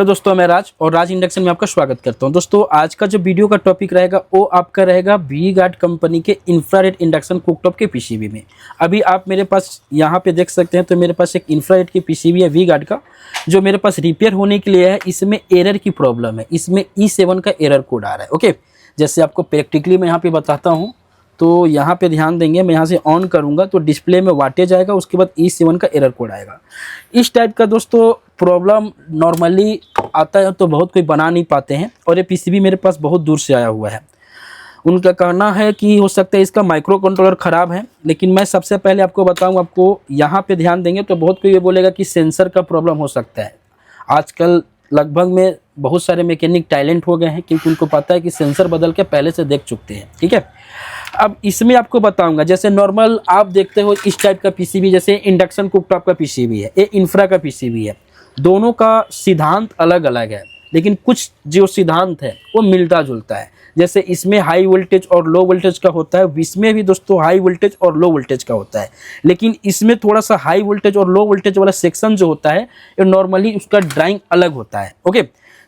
तो दोस्तों मैं राज और राज इंडक्शन में आपका स्वागत करता हूं। दोस्तों आज का जो वीडियो का टॉपिक रहेगा वो आपका रहेगा वी-गार्ड कंपनी के इंफ्रारेड इंडक्शन कुकटॉप के पीसीबी में। अभी आप मेरे पास यहां पे देख सकते हैं, तो मेरे पास एक इंफ्रारेड की पीसीबी है वी-गार्ड का, जो मेरे पास रिपेयर होने के लिए है। इसमें एरर की प्रॉब्लम है, इसमें E7 का एरर कोड आ रहा है। ओके, जैसे आपको प्रैक्टिकली मैं यहाँ पे बताता हूँ, तो यहाँ पे ध्यान देंगे। मैं यहाँ से ऑन करूँगा तो डिस्प्ले में वाटेज आएगा, उसके बाद E7 का एरर कोड आएगा। इस टाइप का दोस्तों प्रॉब्लम नॉर्मली आता है तो बहुत कोई बना नहीं पाते हैं, और ये पीसीबी मेरे पास बहुत दूर से आया हुआ है। उनका कहना है कि हो सकता है इसका माइक्रो कंट्रोलर ख़राब है, लेकिन मैं सबसे पहले आपको बताऊँ, आपको यहाँ पे ध्यान देंगे तो बहुत कोई ये बोलेगा कि सेंसर का प्रॉब्लम हो सकता है। आजकल लगभग में बहुत सारे मैकेनिक टैलेंट हो गए हैं, क्योंकि उनको पता है कि सेंसर बदल के पहले से देख चुकते हैं। ठीक है, अब इसमें आपको बताऊंगा, जैसे नॉर्मल आप देखते हो इस टाइप का पीसीबी, जैसे इंडक्शन कुकटॉप का पीसीबी है, ये इंफ्रा का पीसीबी है। दोनों का सिद्धांत अलग अलग है, लेकिन कुछ जो सिद्धांत है वो मिलता जुलता है। जैसे इसमें हाई वोल्टेज और लो वोल्टेज का होता है, इसमें भी दोस्तों हाई वोल्टेज और लो वोल्टेज का होता है, लेकिन इसमें थोड़ा सा हाई वोल्टेज और लो वोल्टेज वाला सेक्शन जो होता है ये नॉर्मली उसका ड्राइंग अलग होता है। ओके,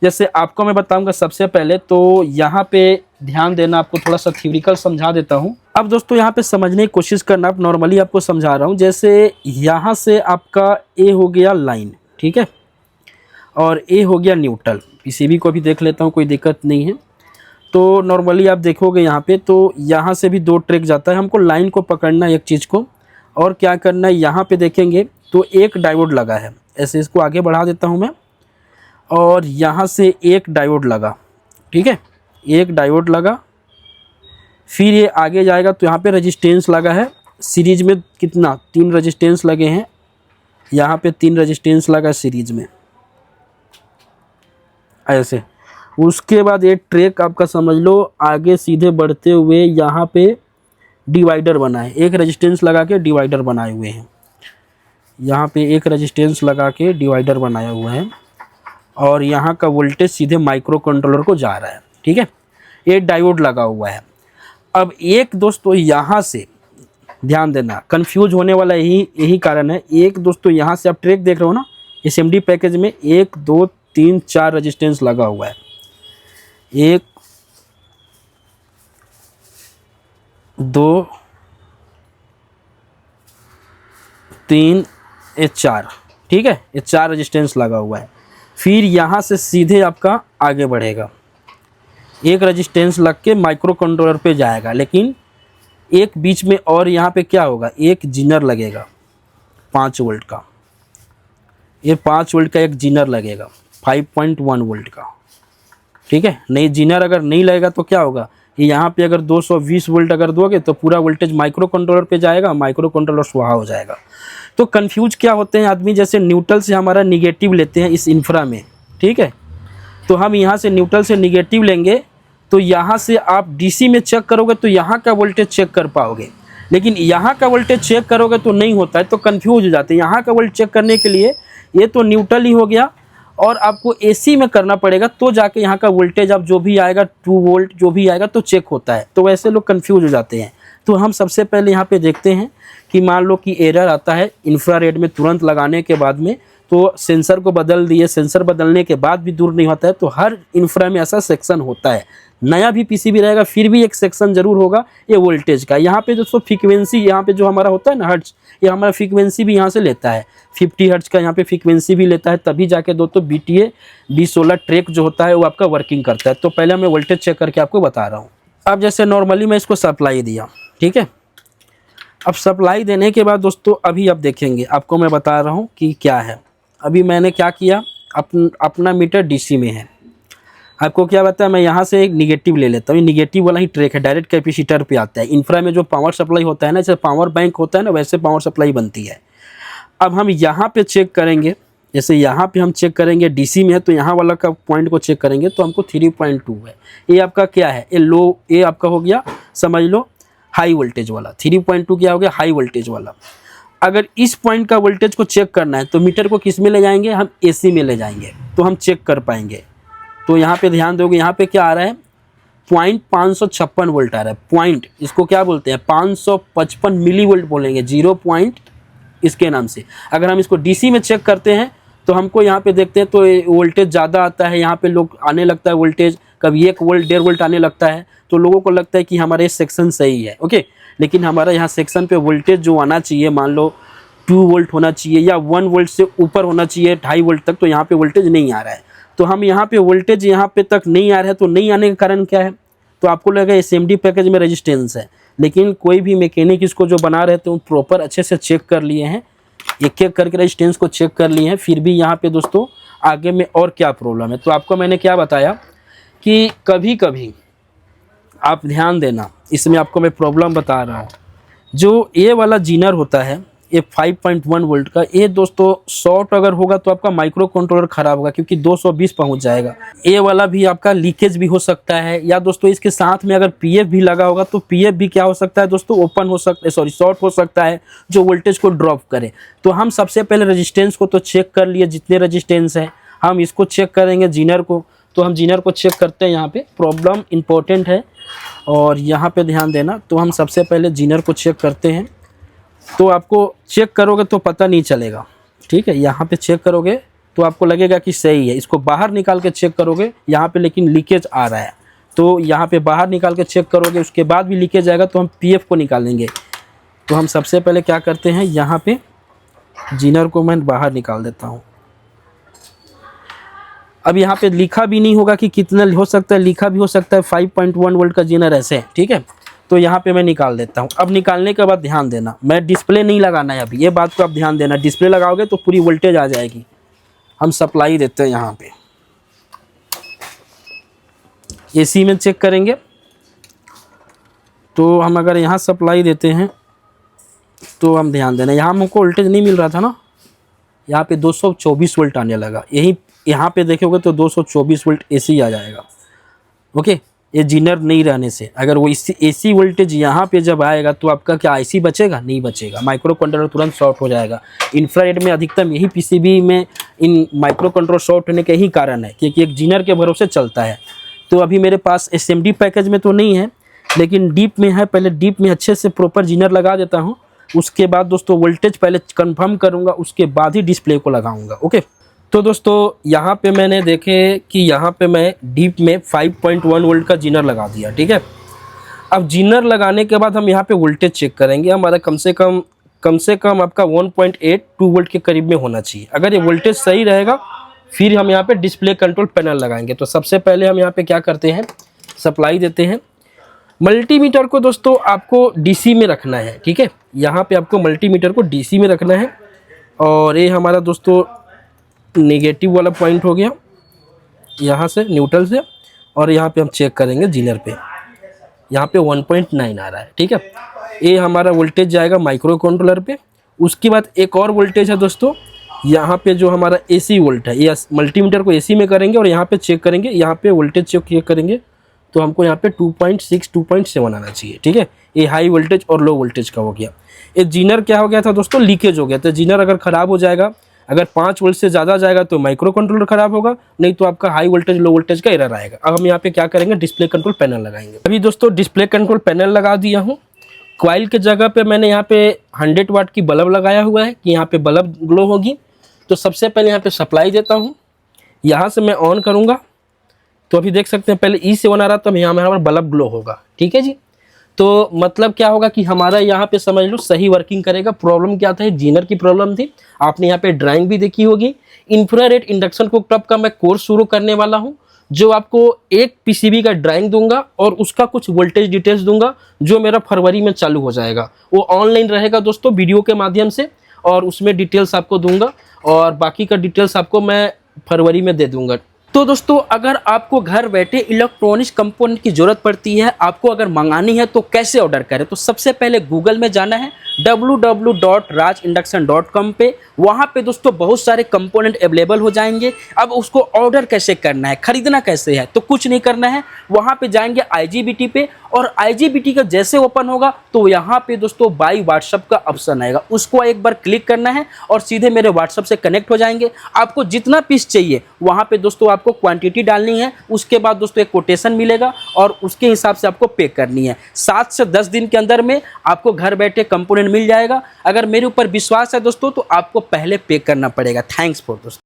जैसे आपको मैं बताऊंगा सबसे पहले, तो यहाँ पे ध्यान देना, आपको थोड़ा सा थ्योरिकल समझा देता हूँ। अब दोस्तों यहाँ पे समझने की कोशिश करना, आप नॉर्मली आपको समझा रहा हूँ। जैसे यहाँ से आपका ए हो गया लाइन, ठीक है, और ए हो गया न्यूट्रल। पीसीबी को भी देख लेता हूँ, कोई दिक्कत नहीं है। तो नॉर्मली आप देखोगे यहाँ पे, तो यहाँ से भी दो ट्रैक जाता है। हमको लाइन को पकड़ना है एक चीज़ को, और क्या करना है, यहाँ पे देखेंगे तो एक डायोड लगा है। ऐसे इसको आगे बढ़ा देता हूँ मैं, और यहाँ से एक डायोड लगा, ठीक है, एक डायोड लगा। फिर ये आगे जाएगा तो यहाँ पे रेजिस्टेंस लगा है सीरीज में, कितना, 3 रेजिस्टेंस लगे हैं। यहाँ पे 3 रेजिस्टेंस लगा सीरीज में, ऐसे। उसके बाद ये ट्रैक आपका समझ लो आगे सीधे बढ़ते हुए यहाँ पे डिवाइडर बना है, एक रेजिस्टेंस लगा के डिवाइडर बनाए हुए हैं। यहाँ पे एक रेजिस्टेंस लगा के डिवाइडर बनाया हुआ है, और यहाँ का वोल्टेज सीधे माइक्रो कंट्रोलर को जा रहा है। ठीक है, ये डायोड लगा हुआ है। अब एक दोस्तों यहाँ से ध्यान देना, कंफ्यूज होने वाला यही कारण है। एक दोस्तों यहाँ से आप ट्रैक देख रहे हो ना, SMD पैकेज में 1 2 3 4 रेजिस्टेंस लगा हुआ है। 1 2 3 ये 4, ठीक है, ये 4 रेजिस्टेंस लगा हुआ है। फिर यहाँ से सीधे आपका आगे बढ़ेगा, एक रेजिस्टेंस लग के माइक्रो कंट्रोलर पे जाएगा, लेकिन एक बीच में और यहाँ पे क्या होगा, एक जीनर लगेगा 5 वोल्ट का। ये 5 वोल्ट का एक जीनर लगेगा 5.1 वोल्ट का। ठीक है, नहीं जीनर अगर नहीं लगेगा तो क्या होगा, यहाँ पे अगर 220 वोल्ट अगर दोगे तो पूरा वोल्टेज माइक्रो कंट्रोलर पे जाएगा, माइक्रो कंट्रोलर स्वाहा हो जाएगा। तो कंफ्यूज क्या होते हैं आदमी, जैसे न्यूट्रल से हमारा निगेटिव लेते हैं इस इंफ्रा में, ठीक है, तो हम यहाँ से न्यूट्रल से निगेटिव लेंगे, तो यहाँ से आप डीसी में चेक करोगे तो यहाँ का वोल्टेज चेक कर पाओगे, लेकिन यहाँ का वोल्टेज चेक करोगे तो नहीं होता है, तो कंफ्यूज हो जाते हैं। यहाँ का वोल्टेज चेक करने के लिए ये तो न्यूट्रल ही हो गया, और आपको AC में करना पड़ेगा, तो जाके यहाँ का वोल्टेज आप जो भी आएगा 2 वोल्ट जो भी आएगा तो चेक होता है। तो वैसे लोग कंफ्यूज हो जाते हैं। तो हम सबसे पहले यहाँ पे देखते हैं कि मान लो कि एरर आता है इंफ्रारेड में तुरंत लगाने के बाद में, तो सेंसर को बदल दिए, सेंसर बदलने के बाद भी दूर नहीं होता है। तो हर इंफ्रा में ऐसा सेक्शन होता है, नया भी पीसीबी रहेगा फिर भी एक सेक्शन जरूर होगा ये वोल्टेज का। यहाँ पे दोस्तों फ्रीक्वेंसी, यहाँ पे जो हमारा होता है ना हर्ट्ज, ये हमारा फ्रीक्वेंसी भी यहाँ से लेता है, 50 हर्ट्ज का यहाँ पे फ्रीक्वेंसी भी लेता है, तभी जाके दोस्तों BTA B16 ट्रैक जो होता है वो आपका वर्किंग करता है। तो पहले मैं वोल्टेज चेक करके आपको बता रहा हूँ। अब जैसे नॉर्मली मैं इसको सप्लाई दिया, ठीक है, अब सप्लाई देने के बाद दोस्तों अभी आप देखेंगे, आपको मैं बता रहा हूँ कि क्या है। अभी मैंने क्या किया, अपना मीटर DC में है, आपको क्या बताया, मैं यहाँ से एक निगेटिव ले लेता हूँ। निगेटिव वाला ही ट्रैक है, डायरेक्ट कैपेसिटर पे आता है। इंफ्रा में जो पावर सप्लाई होता है ना, जैसे पावर बैंक होता है ना, वैसे पावर सप्लाई बनती है। अब हम यहाँ पे चेक करेंगे, जैसे यहाँ पे हम चेक करेंगे DC में है, तो यहाँ वाला का पॉइंट को चेक करेंगे तो हमको 3.2 है। ये आपका क्या है, ये लो, ये आपका हो गया समझ लो हाई वोल्टेज वाला। 3.2 क्या हो गया, हाई वोल्टेज वाला। अगर इस पॉइंट का वोल्टेज को चेक करना है तो मीटर को किस में ले जाएंगे, हम AC में ले जाएंगे, तो हम चेक कर पाएंगे। तो यहाँ पे ध्यान दोगे, यहाँ पे क्या आ रहा है, पॉइंट 556 वोल्ट आ रहा है। पॉइंट इसको क्या बोलते हैं, 555 मिली वोल्ट बोलेंगे, 0 पॉइंट इसके नाम से। अगर हम इसको DC में चेक करते हैं तो हमको यहाँ पे देखते हैं तो वोल्टेज ज़्यादा आता है, यहाँ पे लोग आने लगता है वोल्टेज, कभी 1 वोल्ट 1.5 वोल्ट आने लगता है, तो लोगों को लगता है कि हमारा ये सेक्शन सही है। ओके, लेकिन हमारा यहाँ सेक्शन पे वोल्टेज जो आना चाहिए, मान लो 2 वोल्ट होना चाहिए या 1 वोल्ट से ऊपर होना चाहिए 2.5 वोल्ट तक, तो यहाँ पे वोल्टेज नहीं आ रहा है। तो हम यहाँ पे वोल्टेज यहाँ पे तक नहीं आ रहा है, तो नहीं आने का कारण क्या है? तो आपको लगेगा एसएमडी पैकेज में रेजिस्टेंस है, लेकिन कोई भी मैकेनिक इसको जो बना रहे थे वो प्रॉपर अच्छे से चेक कर लिए हैं, एक एक करके रेजिस्टेंस को चेक कर लिए हैं, फिर भी यहाँ पे दोस्तों आगे में और क्या प्रॉब्लम है। तो आपको मैंने क्या बताया कि कभी कभी आप ध्यान देना, इसमें आपको मैं प्रॉब्लम बता रहा हूँ। जो ये वाला जीनर होता है, ये 5.1 वोल्ट का, ये दोस्तों शॉर्ट अगर होगा तो आपका माइक्रो कंट्रोलर ख़राब होगा, क्योंकि 220 पहुंच जाएगा। ये वाला भी आपका लीकेज भी हो सकता है, या दोस्तों इसके साथ में अगर पीएफ भी लगा होगा तो पीएफ भी क्या हो सकता है दोस्तों, ओपन हो सकता है, सॉरी शॉर्ट हो सकता है, जो वोल्टेज को ड्रॉप करे। तो हम सबसे पहले रजिस्टेंस को तो चेक कर लिए, जितने रजिस्टेंस हैं हम इसको चेक करेंगे जीनर को। तो हम जीनर को चेक करते हैं, यहाँ पे प्रॉब्लम इंपॉर्टेंट है और यहाँ पे ध्यान देना। तो हम सबसे पहले जीनर को चेक करते हैं, तो आपको चेक करोगे तो पता नहीं चलेगा, ठीक है। यहाँ पे चेक करोगे तो आपको लगेगा कि सही है, इसको बाहर निकाल के चेक करोगे, यहाँ पे लेकिन लीकेज आ रहा है, तो यहाँ पे बाहर निकाल के चेक करोगे, उसके बाद भी लीकेज आएगा तो हम पीएफ को निकालेंगे। तो हम सबसे पहले क्या करते हैं, यहाँ पे जीनर को मैं बाहर निकाल देता हूँ। अब यहाँ पे लिखा भी नहीं होगा कि कितना हो सकता है, लिखा भी हो सकता है 5.1 वोल्ट का जीनर ऐसे, ठीक है। तो यहाँ पे मैं निकाल देता हूँ। अब निकालने के बाद ध्यान देना, मैं डिस्प्ले नहीं लगाना है अभी, ये बात को आप ध्यान देना। डिस्प्ले लगाओगे तो पूरी वोल्टेज आ जाएगी। हम सप्लाई देते हैं यहाँ पे, एसी में चेक करेंगे। तो हम अगर यहाँ सप्लाई देते हैं तो हम ध्यान देना, यहाँ हमको वोल्टेज नहीं मिल रहा था ना, यहाँ पे 224 वोल्ट आने लगा। यही यहाँ पे देखोगे तो 224 वोल्ट एसी आ जाएगा। ओके, ये जीनर नहीं रहने से अगर वो इसी एसी वोल्टेज यहाँ पे जब आएगा तो आपका क्या आईसी बचेगा? नहीं बचेगा, माइक्रो कंट्रोलर तुरंत शॉर्ट हो जाएगा। इंफ्रारेड में अधिकतम यही पीसीबी में इन माइक्रो कंट्रोलर शॉर्ट होने का यही कारण है, क्योंकि एक जीनर के भरोसे चलता है। तो अभी मेरे पास एसएमडी पैकेज में तो नहीं है, लेकिन डीप में है। पहले डीप में अच्छे से प्रॉपर जीनर लगा देता हूँ, उसके बाद दोस्तों वोल्टेज पहले कंफर्म करूँगा, उसके बाद ही डिस्प्ले को लगाऊँगा। ओके, तो दोस्तों यहाँ पे मैंने देखे कि यहाँ पे मैं डीप में 5.1 वोल्ट का जीनर लगा दिया, ठीक है। अब जीनर लगाने के बाद हम यहाँ पे वोल्टेज चेक करेंगे। हमारा कम से कम आपका 1.82 वोल्ट के करीब में होना चाहिए। अगर ये वोल्टेज सही रहेगा फिर हम यहाँ पे डिस्प्ले कंट्रोल पैनल लगाएंगे। तो सबसे पहले हम यहाँ पे क्या करते हैं, सप्लाई देते हैं। मल्टीमीटर को दोस्तों आपको डीसी में रखना है, ठीक है। यहाँ पे आपको मल्टीमीटर को डीसी में रखना है। और ये हमारा दोस्तों नेगेटिव वाला पॉइंट हो गया, यहाँ से न्यूट्रल से, और यहाँ पे हम चेक करेंगे जीनर पे, यहाँ पे 1.9 आ रहा है, ठीक है। ये हमारा वोल्टेज जाएगा माइक्रो कंट्रोलर पे। उसके बाद एक और वोल्टेज है दोस्तों, यहाँ पे जो हमारा एसी वोल्ट है, ये मल्टीमीटर को एसी में करेंगे और यहाँ पे चेक करेंगे, यहाँ पे वोल्टेज चेक करेंगे तो हमको यहाँ पे 2.6 2.7 आना चाहिए, ठीक है। ये हाई वोल्टेज और लो वोल्टेज का हो गया। ये जीनर क्या हो गया था दोस्तों, लीकेज हो गया। तो जीनर अगर ख़राब हो जाएगा, अगर 5 वोल्ट से ज़्यादा जाएगा तो माइक्रो कंट्रोलर ख़राब होगा, नहीं तो आपका हाई वोल्टेज लो वोल्टेज का एरर आएगा। अब हम यहाँ पे क्या करेंगे, डिस्प्ले कंट्रोल पैनल लगाएंगे। अभी दोस्तों डिस्प्ले कंट्रोल पैनल लगा दिया हूँ। कॉइल के जगह पे मैंने यहाँ पे 100 वाट की बल्ब लगाया हुआ है कि यहाँ पे बल्ब ग्लो होगी। तो सबसे पहले यहाँ पे सप्लाई देता हूँ, यहाँ से मैं ऑन करूँगा तो अभी देख सकते हैं पहले ई से ऑन आ रहा था, यहाँ हमारा बल्ब ग्लो होगा, ठीक है जी। तो मतलब क्या होगा कि हमारा यहाँ पे समझ लो सही वर्किंग करेगा। प्रॉब्लम क्या था, जीनर की प्रॉब्लम थी। आपने यहाँ पे ड्राइंग भी देखी होगी। इंफ्रारेड इंडक्शन कुकटॉप का मैं कोर्स शुरू करने वाला हूँ, जो आपको एक पीसीबी का ड्राइंग दूंगा और उसका कुछ वोल्टेज डिटेल्स दूंगा, जो मेरा फरवरी में चालू हो जाएगा। वो ऑनलाइन रहेगा दोस्तों, वीडियो के माध्यम से, और उसमें डिटेल्स आपको दूंगा और बाकी का डिटेल्स आपको मैं फरवरी में दे दूंगा। तो दोस्तों अगर आपको घर बैठे इलेक्ट्रॉनिक्स कंपोनेंट की ज़रूरत पड़ती है, आपको अगर मंगानी है तो कैसे ऑर्डर करें। तो सबसे पहले गूगल में जाना है www.rajinduction.com पे। वहाँ पे दोस्तों बहुत सारे कंपोनेंट अवेलेबल हो जाएंगे। अब उसको ऑर्डर कैसे करना है, खरीदना कैसे है, तो कुछ नहीं करना है। वहाँ पे जाएंगे IGBT पे, और IGBT का जैसे ओपन होगा तो यहाँ पे दोस्तों बाई व्हाट्सअप का ऑप्शन आएगा, उसको एक बार क्लिक करना है और सीधे मेरे व्हाट्सअप से कनेक्ट हो जाएंगे। आपको जितना पीस चाहिए वहाँ पे दोस्तों आपको क्वांटिटी डालनी है। उसके बाद दोस्तों एक कोटेशन मिलेगा और उसके हिसाब से आपको पे करनी है। 7 से 10 दिन के अंदर में आपको घर बैठे कंपोनेंट मिल जाएगा। अगर मेरे ऊपर विश्वास है दोस्तों तो आपको पहले पे करना पड़ेगा। थैंक्स फॉर दोस्तों।